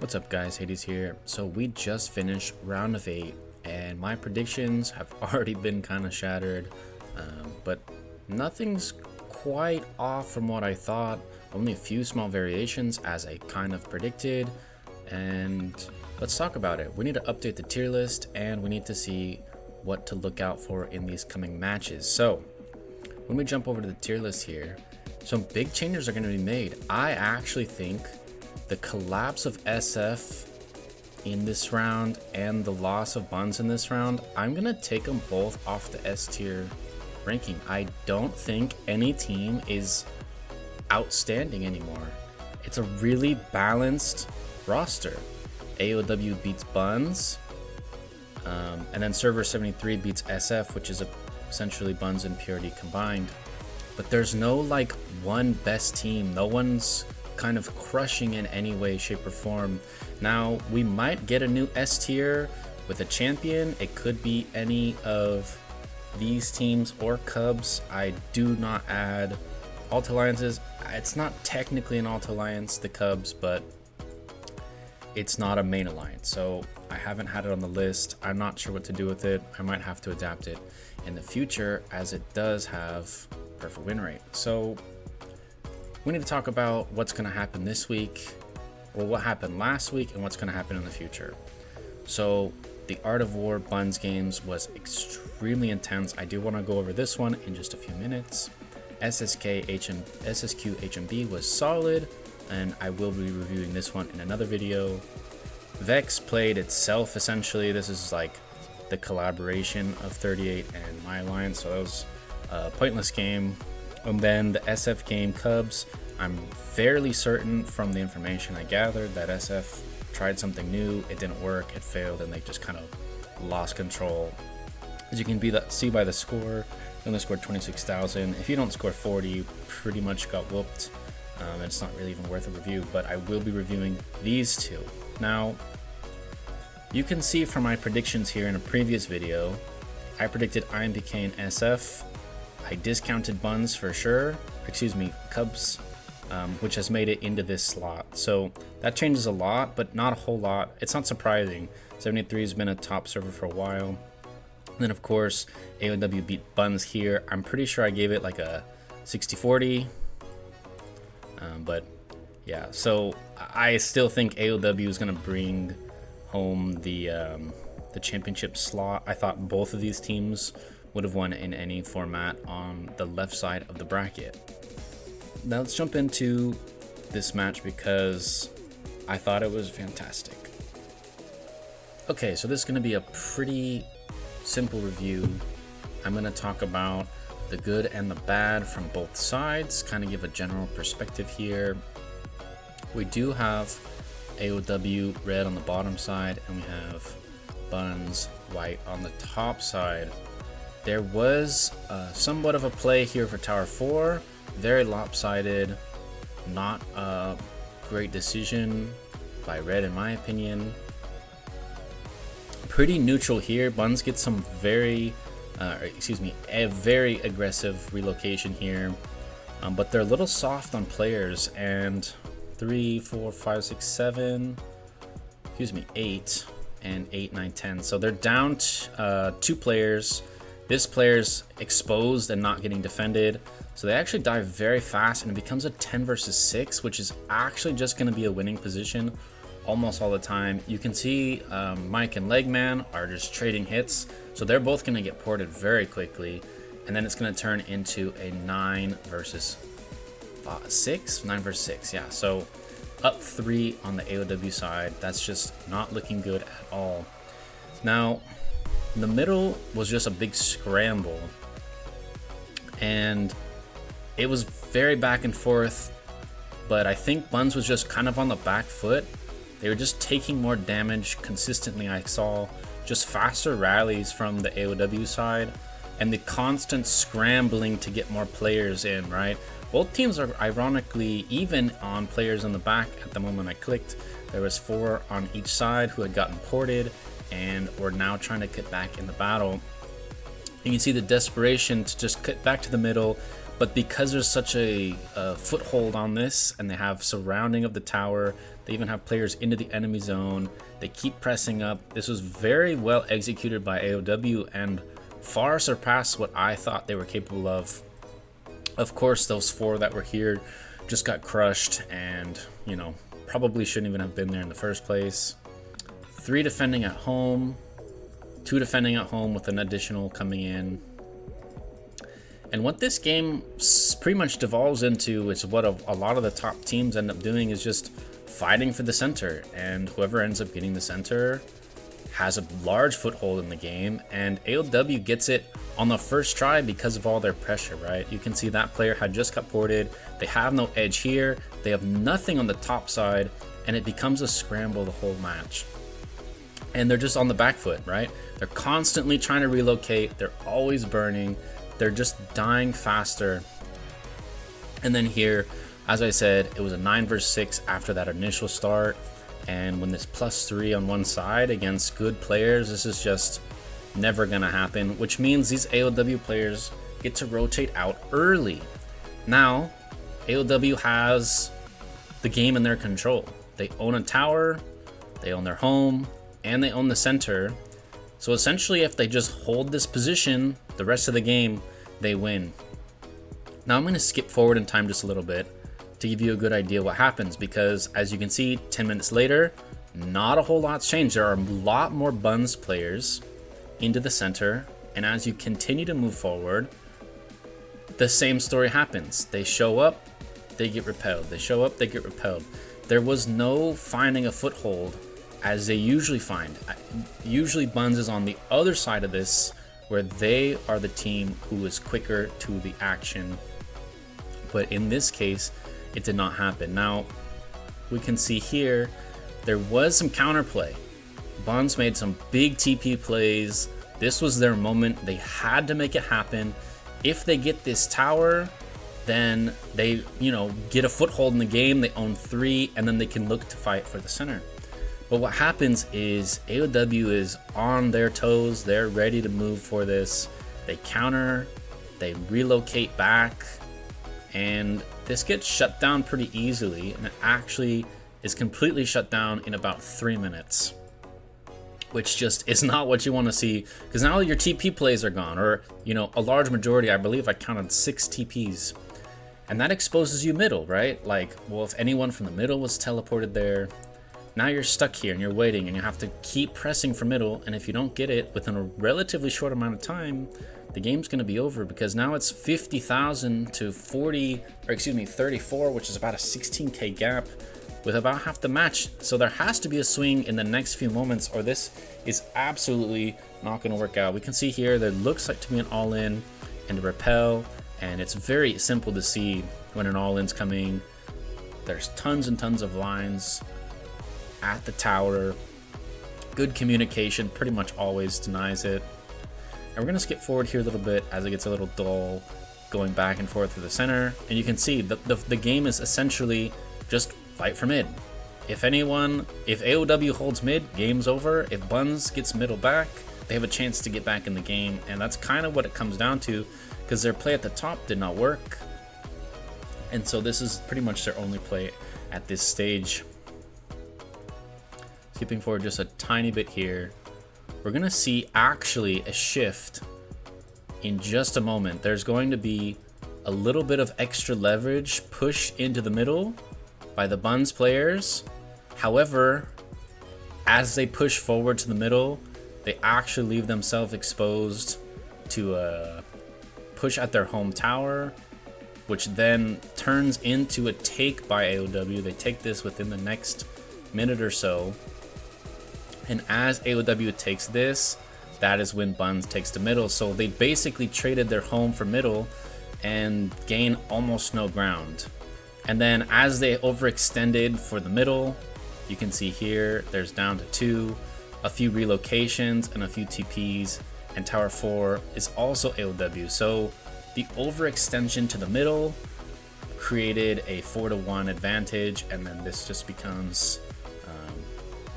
What's up guys, Hades here. So we just finished round of 8 and my predictions have already been kind of shattered, but nothing's quite off from what I thought. Only a few small variations as I kind of predicted, and let's talk about it. We need to update the tier list and we need to see what to look out for in these coming matches. So when we jump over to the tier list here, some big changes are going to be made. I actually think the collapse of SF in this round and the loss of Buns in this round, I'm gonna take them both off the S tier ranking. I don't think any team is outstanding anymore. It's a really balanced roster. AoW beats Buns, and then Server 73 beats SF, which is essentially Buns and Purity combined. But there's no like one best team. No one's kind of crushing in any way, shape, or form. Now we might get a new S tier with a champion. It could be any of these teams or Cubs. I do not add alt alliances. It's not technically an alt alliance, the Cubs, but it's not a main alliance, so I haven't had it on the list. I'm not sure what to do with it. I might have to adapt it in the future, as it does have perfect win rate. So we need to talk about what's going to happen this week, or what happened last week, and what's going to happen in the future. So the Art of War Buns games was extremely intense. I do want to go over this one in just a few minutes. SSQ HMB was solid, and I will be reviewing this one in another video. Vex played itself essentially. This is like the collaboration of 38 and my alliance, so that was a pointless game. And then the SF game Cubs, I'm fairly certain from the information I gathered that SF tried something new, it didn't work, it failed, and they just kind of lost control. As you can see by the score, they only scored 26,000. If you don't score 40, you pretty much got whooped. It's not really even worth a review, but I will be reviewing these two. Now, you can see from my predictions here in a previous video, I predicted IMPK and SF. I discounted Buns for sure, Cubs, which has made it into this slot. So that changes a lot, but not a whole lot. It's not surprising. 73 has been a top server for a while. And then of course, AoW beat Buns here. I'm pretty sure I gave it like a 60-40. But yeah, so I still think AoW is gonna bring home the championship slot. I thought both of these teams would have won in any format on the left side of the bracket. Now let's jump into this match because I thought it was fantastic. Okay, so this is going to be a pretty simple review. I'm going to talk about the good and the bad from both sides, kind of give a general perspective here. We do have AoW red on the bottom side, and we have Buns white on the top side. There was somewhat of a play here for Tower 4, very lopsided, not a great decision by red in my opinion. Pretty neutral here. Buns gets some a very aggressive relocation here, but they're a little soft on players, and 3, 4, 5, 6, 7, 8, and 8, 9, 10. So they're down 2 players. This player's exposed and not getting defended, so they actually die very fast, and it becomes a 10 versus 6, which is actually just going to be a winning position almost all the time. You can see Mike and Legman are just trading hits, so they're both going to get ported very quickly, and then it's going to turn into a 9 versus 6, yeah. So up 3 on the AoW side. That's just not looking good at all. Now, the middle was just a big scramble, and it was very back and forth, but I think Buns was just kind of on the back foot. They were just taking more damage consistently. I saw just faster rallies from the AoW side, and the constant scrambling to get more players in, right? Both teams are ironically even on players in the back at the moment I clicked. There was 4 on each side who had gotten ported, and we're now trying to get back in the battle. You can see the desperation to just cut back to the middle, But because there's such a foothold on this, and they have surrounding of the tower, they even have players into the enemy zone, they keep pressing up. This was very well executed by AoW and far surpassed what I thought they were capable of. Of course, those 4 that were here just got crushed and, you know, probably shouldn't even have been there in the first place. 3 defending at home, 2 defending at home with an additional coming in. And what this game pretty much devolves into is what a lot of the top teams end up doing, is just fighting for the center. And whoever ends up getting the center has a large foothold in the game. And AoW gets it on the first try because of all their pressure, right? You can see that player had just got ported. They have no edge here. They have nothing on the top side. And it becomes a scramble the whole match. And they're just on the back foot, right? They're constantly trying to relocate. They're always burning. They're just dying faster. And then here, as I said, it was a 9 versus 6 after that initial start. And when this +3 on one side against good players, this is just never gonna happen, which means these AoW players get to rotate out early. Now, AoW has the game in their control. They own a tower, they own their home, and they own the center. So essentially, if they just hold this position the rest of the game, they win. Now I'm going to skip forward in time just a little bit to give you a good idea what happens, because as you can see, 10 minutes later, not a whole lot's changed. There are a lot more Buns players into the center, and as you continue to move forward, the same story happens. They show up, they get repelled. They show up, they get repelled. There was no finding a foothold as they usually find. Usually Buns is on the other side of this, where they are the team who is quicker to the action. But in this case, it did not happen. Now, we can see here, there was some counterplay. Buns made some big TP plays. This was their moment. They had to make it happen. If they get this tower, then they, you know, get a foothold in the game. They own 3, and then they can look to fight for the center. But what happens is AoW is on their toes. They're ready to move for this. They counter, they relocate back, and this gets shut down pretty easily. And it actually is completely shut down in about 3 minutes, which just is not what you want to see, because now your TP plays are gone, or, you know, a large majority. I believe I counted 6 TPs. And that exposes you middle, right? Like, well, if anyone from the middle was teleported there, now you're stuck here and you're waiting, and you have to keep pressing for middle. And if you don't get it within a relatively short amount of time, the game's going to be over, because now it's 50,000 to 34, which is about a 16k gap with about half the match. So there has to be a swing in the next few moments, or this is absolutely not going to work out. We can see here there looks like to be an all-in and a repel, and it's very simple to see when an all-in's coming. There's tons and tons of lines at the tower. Good communication pretty much always denies it. And we're going to skip forward here a little bit as it gets a little dull, going back and forth to the center. And you can see the game is essentially just fight for mid. If AoW holds mid, game's over. If Buns gets middle back, they have a chance to get back in the game. And that's kind of what it comes down to, because their play at the top did not work. And so this is pretty much their only play at this stage. Skipping forward just a tiny bit here, we're going to see actually a shift in just a moment. There's going to be a little bit of extra leverage pushed into the middle by the Buns players. However, as they push forward to the middle, they actually leave themselves exposed to a push at their home tower, which then turns into a take by AoW. They take this within the next minute or so. And as AoW takes this, that is when Buns takes the middle. So they basically traded their home for middle and gain almost no ground. And then as they overextended for the middle, you can see here, there's down to 2, a few relocations and a few TPs, and Tower 4 is also AoW. So the overextension to the middle created a 4-to-1 advantage, and then this just becomes,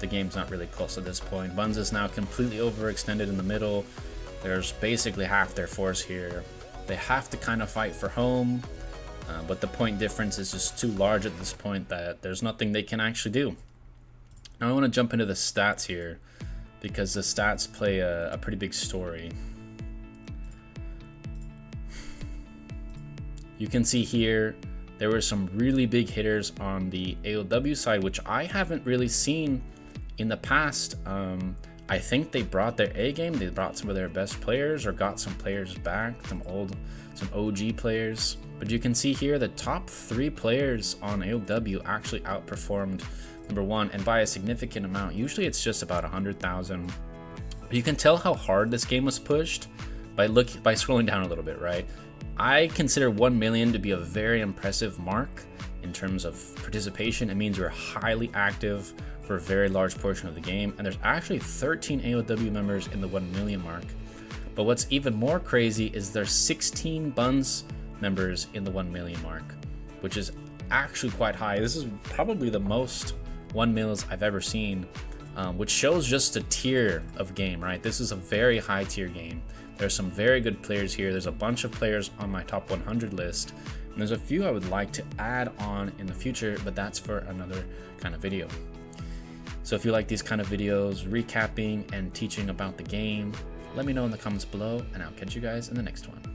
the game's not really close at this point. Buns is now completely overextended in the middle. There's basically half their force here, They have to kind of fight for home, but the point difference is just too large at this point that there's nothing they can actually do. Now I want to jump into the stats here, because the stats play a pretty big story. You can see here there were some really big hitters on the AoW side, which I haven't really seen in the past. I think they brought their A game, they brought some of their best players or got some players back, some OG players. But you can see here the top 3 players on AoW actually outperformed number 1, and by a significant amount. Usually it's just about 100,000. You can tell how hard this game was pushed by scrolling down a little bit, right? I consider 1 million to be a very impressive mark in terms of participation. It means you're highly active for a very large portion of the game, and there's actually 13 AoW members in the 1 million mark. But what's even more crazy is there's 16 Buns members in the 1 million mark, which is actually quite high. This is probably the most 1 mils I've ever seen, which shows just a tier of game, right? This is a very high tier game. There's some very good players here. There's a bunch of players on my top 100 list, and there's a few I would like to add on in the future, but that's for another kind of video. So if you like these kind of videos, recapping and teaching about the game, let me know in the comments below, and I'll catch you guys in the next one.